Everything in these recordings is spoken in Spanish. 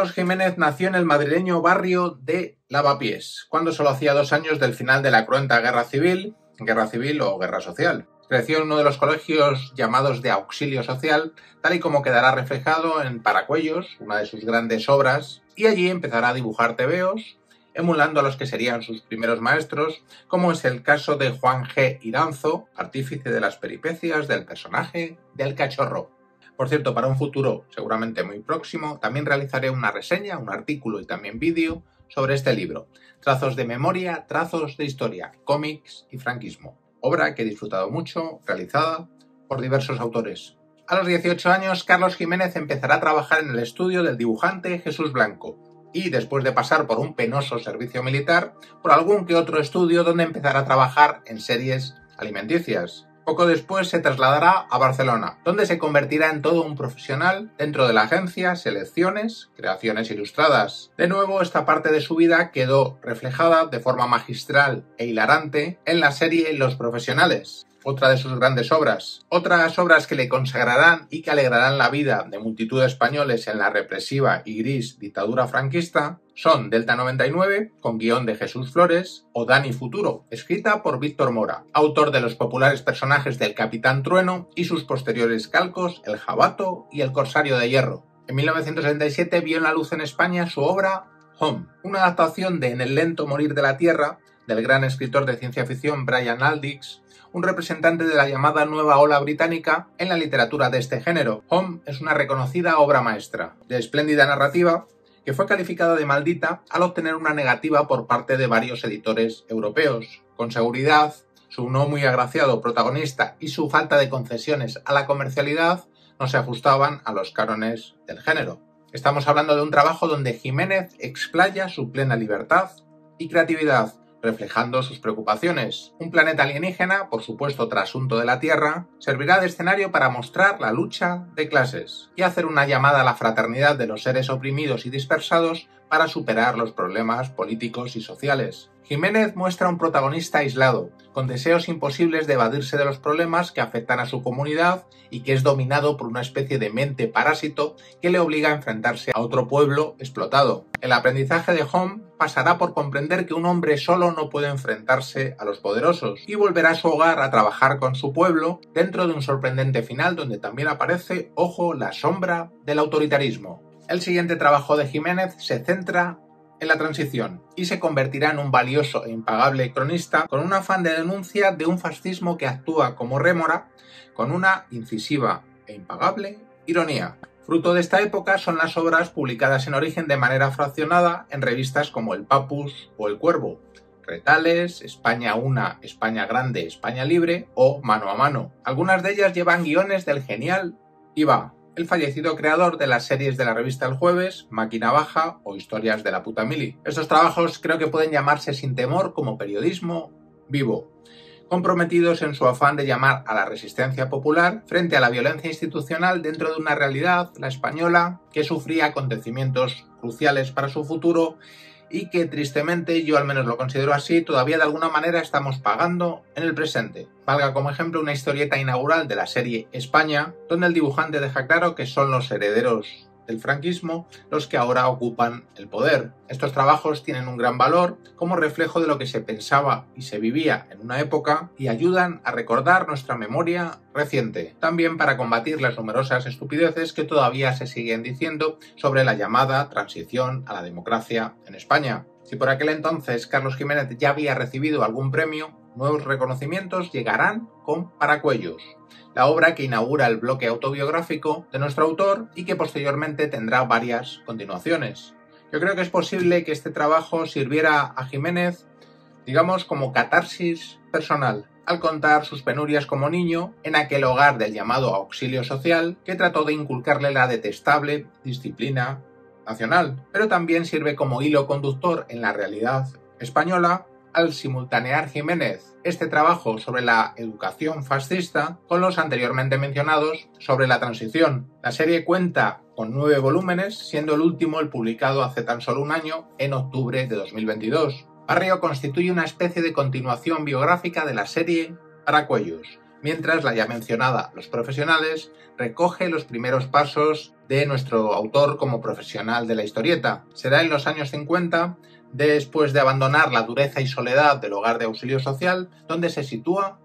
Carlos Jiménez nació en el madrileño barrio de Lavapiés, cuando solo hacía 2 años del final de la cruenta guerra civil o guerra social. Creció en uno de los colegios llamados de auxilio social, tal y como quedará reflejado en Paracuellos, una de sus grandes obras, y allí empezará a dibujar tebeos, emulando a los que serían sus primeros maestros, como es el caso de Juan G. Iranzo, artífice de las peripecias del personaje del Cachorro. Por cierto, para un futuro seguramente muy próximo, también realizaré una reseña, un artículo y también vídeo sobre este libro. Trazos de memoria, trazos de historia, cómics y franquismo. Obra que he disfrutado mucho, realizada por diversos autores. A los 18 años, Carlos Jiménez empezará a trabajar en el estudio del dibujante Jesús Blanco y, después de pasar por un penoso servicio militar, por algún que otro estudio donde empezará a trabajar en series alimenticias. Poco después se trasladará a Barcelona, donde se convertirá en todo un profesional dentro de la agencia Selecciones, Creaciones Ilustradas. De nuevo, esta parte de su vida quedó reflejada de forma magistral e hilarante en la serie Los Profesionales, otra de sus grandes obras. Otras obras que le consagrarán y que alegrarán la vida de multitud de españoles en la represiva y gris dictadura franquista son Delta 99, con guión de Jesús Flores, o Dani Futuro, escrita por Víctor Mora, autor de los populares personajes del Capitán Trueno y sus posteriores calcos El Jabato y El Corsario de Hierro. En 1977 vio en la luz en España su obra Home, una adaptación de En el lento morir de la Tierra, del gran escritor de ciencia ficción Brian Aldiss, un representante de la llamada nueva ola británica en la literatura de este género. Home es una reconocida obra maestra, de espléndida narrativa, que fue calificada de maldita al obtener una negativa por parte de varios editores europeos. Con seguridad, su no muy agraciado protagonista y su falta de concesiones a la comercialidad no se ajustaban a los cánones del género. Estamos hablando de un trabajo donde Jiménez explaya su plena libertad y creatividad, reflejando sus preocupaciones. Un planeta alienígena, por supuesto trasunto de la Tierra, servirá de escenario para mostrar la lucha de clases y hacer una llamada a la fraternidad de los seres oprimidos y dispersados para superar los problemas políticos y sociales. Jiménez muestra un protagonista aislado, con deseos imposibles de evadirse de los problemas que afectan a su comunidad y que es dominado por una especie de mente parásito que le obliga a enfrentarse a otro pueblo explotado. El aprendizaje de Home pasará por comprender que un hombre solo no puede enfrentarse a los poderosos y volverá a su hogar a trabajar con su pueblo dentro de un sorprendente final donde también aparece, ojo, la sombra del autoritarismo. El siguiente trabajo de Jiménez se centra en la transición y se convertirá en un valioso e impagable cronista con un afán de denuncia de un fascismo que actúa como rémora con una incisiva e impagable ironía. Fruto de esta época son las obras publicadas en origen de manera fraccionada en revistas como El Papus o El Cuervo, Retales, España Una, España Grande, España Libre o Mano a Mano. Algunas de ellas llevan guiones del genial Iba, el fallecido creador de las series de la revista El Jueves, Máquina Baja o Historias de la Puta Mili. Estos trabajos creo que pueden llamarse sin temor como periodismo vivo, comprometidos en su afán de llamar a la resistencia popular frente a la violencia institucional dentro de una realidad, la española, que sufría acontecimientos cruciales para su futuro y que tristemente, yo al menos lo considero así, todavía de alguna manera estamos pagando en el presente. Valga como ejemplo una historieta inaugural de la serie España, donde el dibujante deja claro que son los herederos del franquismo los que ahora ocupan el poder. Estos trabajos tienen un gran valor como reflejo de lo que se pensaba y se vivía en una época y ayudan a recordar nuestra memoria reciente, también para combatir las numerosas estupideces que todavía se siguen diciendo sobre la llamada transición a la democracia en España. Si por aquel entonces Carlos Jiménez ya había recibido algún premio, nuevos reconocimientos llegarán con Paracuellos, la obra que inaugura el bloque autobiográfico de nuestro autor y que posteriormente tendrá varias continuaciones. Yo creo que es posible que este trabajo sirviera a Jiménez, digamos, como catarsis personal, al contar sus penurias como niño en aquel hogar del llamado auxilio social que trató de inculcarle la detestable disciplina nacional, pero también sirve como hilo conductor en la realidad española al simultanear Jiménez este trabajo sobre la educación fascista con los anteriormente mencionados sobre la transición. La serie cuenta con 9 volúmenes, siendo el último el publicado hace tan solo un año, en octubre de 2022. Barrio constituye una especie de continuación biográfica de la serie Paracuellos, mientras la ya mencionada Los Profesionales recoge los primeros pasos de nuestro autor como profesional de la historieta. Será en los años 50, después de abandonar la dureza y soledad del hogar de auxilio social, donde se sitúa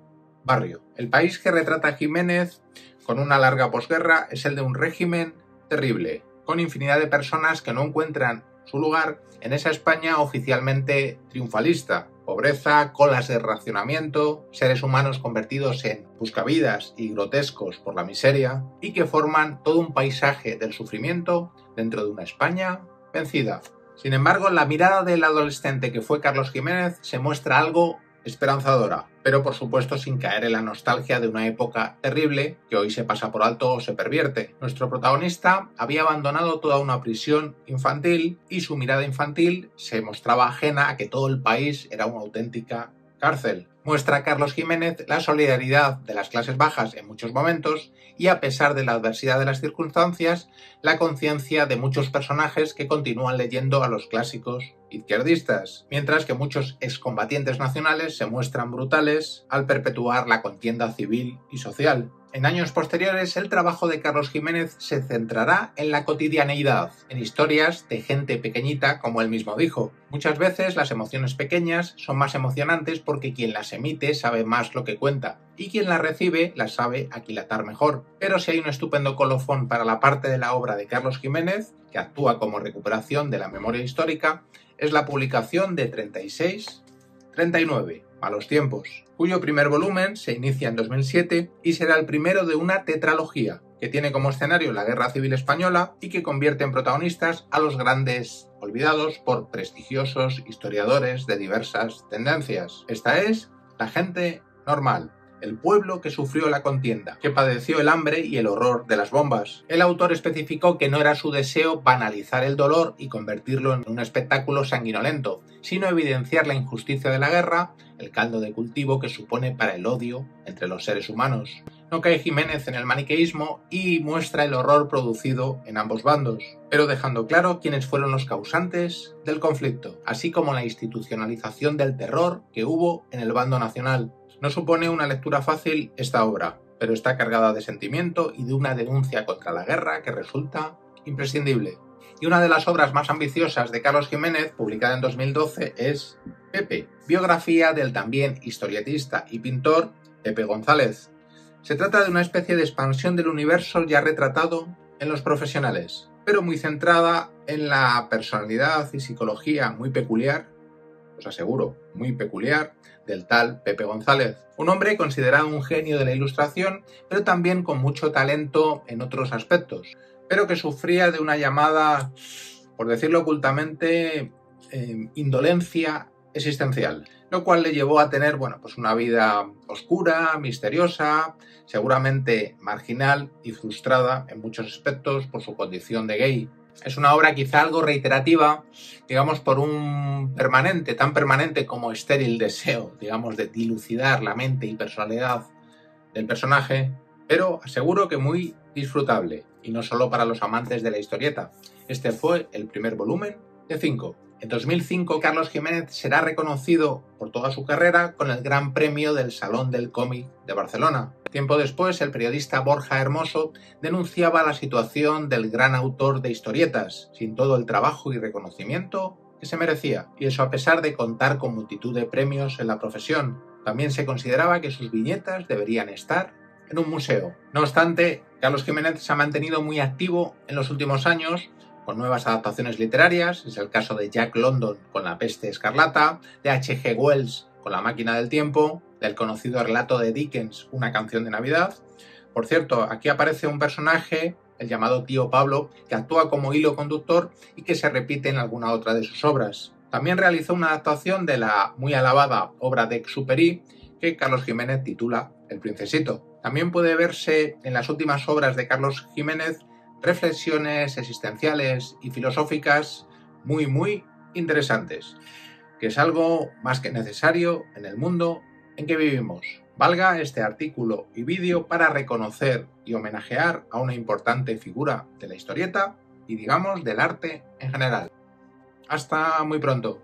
Barrio. El país que retrata Jiménez con una larga posguerra es el de un régimen terrible, con infinidad de personas que no encuentran su lugar en esa España oficialmente triunfalista. Pobreza, colas de racionamiento, seres humanos convertidos en buscavidas y grotescos por la miseria, y que forman todo un paisaje del sufrimiento dentro de una España vencida. Sin embargo, en la mirada del adolescente que fue Carlos Jiménez se muestra algo esperanzadora, pero por supuesto sin caer en la nostalgia de una época terrible que hoy se pasa por alto o se pervierte. Nuestro protagonista había abandonado toda una prisión infantil y su mirada infantil se mostraba ajena a que todo el país era una auténtica cárcel. Muestra a Carlos Jiménez la solidaridad de las clases bajas en muchos momentos y, a pesar de la adversidad de las circunstancias, la conciencia de muchos personajes que continúan leyendo a los clásicos izquierdistas, mientras que muchos excombatientes nacionales se muestran brutales al perpetuar la contienda civil y social. En años posteriores, el trabajo de Carlos Jiménez se centrará en la cotidianeidad, en historias de gente pequeñita, como él mismo dijo. Muchas veces las emociones pequeñas son más emocionantes porque quien las emite sabe más lo que cuenta, y quien las recibe las sabe aquilatar mejor. Pero si hay un estupendo colofón para la parte de la obra de Carlos Jiménez, que actúa como recuperación de la memoria histórica, es la publicación de 36-39, Malos tiempos, cuyo primer volumen se inicia en 2007 y será el primero de una tetralogía que tiene como escenario la Guerra Civil Española y que convierte en protagonistas a los grandes olvidados por prestigiosos historiadores de diversas tendencias. Esta es la gente normal, el pueblo que sufrió la contienda, que padeció el hambre y el horror de las bombas. El autor especificó que no era su deseo banalizar el dolor y convertirlo en un espectáculo sanguinolento, sino evidenciar la injusticia de la guerra, el caldo de cultivo que supone para el odio entre los seres humanos. No cae Jiménez en el maniqueísmo y muestra el horror producido en ambos bandos, pero dejando claro quiénes fueron los causantes del conflicto, así como la institucionalización del terror que hubo en el bando nacional. No supone una lectura fácil esta obra, pero está cargada de sentimiento y de una denuncia contra la guerra que resulta imprescindible. Y una de las obras más ambiciosas de Carlos Jiménez, publicada en 2012, es Pepe, biografía del también historietista y pintor Pepe González. Se trata de una especie de expansión del universo ya retratado en Los Profesionales, pero muy centrada en la personalidad y psicología muy peculiar, os aseguro, muy peculiar, del tal Pepe González. Un hombre considerado un genio de la ilustración, pero también con mucho talento en otros aspectos, pero que sufría de una llamada, por decirlo ocultamente, indolencia existencial, lo cual le llevó a tener, pues una vida oscura, misteriosa, seguramente marginal y frustrada en muchos aspectos por su condición de gay. Es una obra quizá algo reiterativa, digamos, por un permanente, tan permanente como estéril deseo, digamos, de dilucidar la mente y personalidad del personaje, pero aseguro que muy disfrutable, y no solo para los amantes de la historieta. Este fue el primer volumen de 5. En 2005, Carlos Jiménez será reconocido por toda su carrera con el Gran Premio del Salón del Cómic de Barcelona. Tiempo después, el periodista Borja Hermoso denunciaba la situación del gran autor de historietas, sin todo el trabajo y reconocimiento que se merecía, y eso a pesar de contar con multitud de premios en la profesión. También se consideraba que sus viñetas deberían estar en un museo. No obstante, Carlos Jiménez se ha mantenido muy activo en los últimos años, con nuevas adaptaciones literarias, es el caso de Jack London con La peste escarlata, de H.G. Wells con La máquina del tiempo, del conocido relato de Dickens, Una canción de Navidad. Por cierto, aquí aparece un personaje, el llamado Tío Pablo, que actúa como hilo conductor y que se repite en alguna otra de sus obras. También realizó una adaptación de la muy alabada obra de Exupéry, que Carlos Jiménez titula El Princesito. También puede verse en las últimas obras de Carlos Jiménez reflexiones existenciales y filosóficas muy interesantes, que es algo más que necesario en el mundo en que vivimos. Valga este artículo y vídeo para reconocer y homenajear a una importante figura de la historieta y, digamos, del arte en general. Hasta muy pronto.